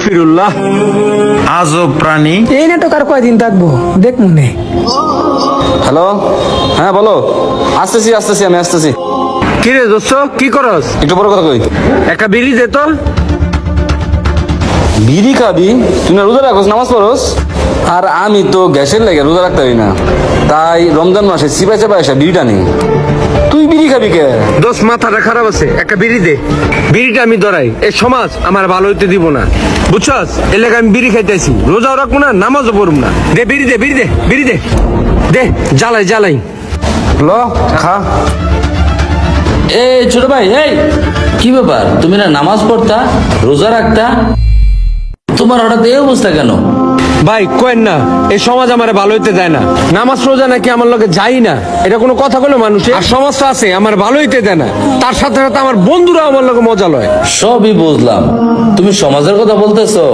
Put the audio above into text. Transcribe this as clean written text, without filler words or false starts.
ফিরুল্লাহ আজব প্রাণী। এই নাটক আর কয়দিন থাকবো দেখ মনে। হ্যালো, হ্যাঁ বলো। আসতেছি আমি আসতেছি। কি রে দোস্ত, কি করস? একটু বড় কথা কই। একটা বিড়ি দে তো। বিড়ি খাবি? তুই না রোজা রাখোস, নামাজ পড়োস? আর আমি তো গ্যাসের লাগে রোজা রাখতে পারি না, তাই রমজান মাসে চিপাই চাপাই আসা বিড়িটা নেই। তুই বিড়ি খাবি কে? দোস্ত মাথাটা খারাপ আছে, একটা বিড়ি দে। বিড়িটা আমি ধরাই, এই সমাজ আমার ভালো হইতে দিব না, বুঝছস? এর লাগে আমি বিড়ি খাইতেছি, রোজাও রাখবো না, নামাজও পড়ব না। দে বিড়ি দে, বিড়ি দে, বিড়ি দে, দে জ্বালাই। ল খা। এই ছোট ভাই, এই কি ব্যাপার? তুমি না নামাজ পড়তা, রোজা রাখতা, তোমার হঠাৎ এই অবস্থা কেন? ভাই কোয়েন না, এই সমাজ আমার ভালো হইতে দেয় না। নামাজ রোজা নাকি আমার লগে যাই না, এটা কোনো কথা বলে মানুষের? আর সমাজটা আছে আমার ভালো হইতে দেয় না, তার সাথে সাথে আমার বন্ধুরা আমার লগে মজা লয়। সবই বুঝলাম, তুমি সমাজের কথা বলতেছো।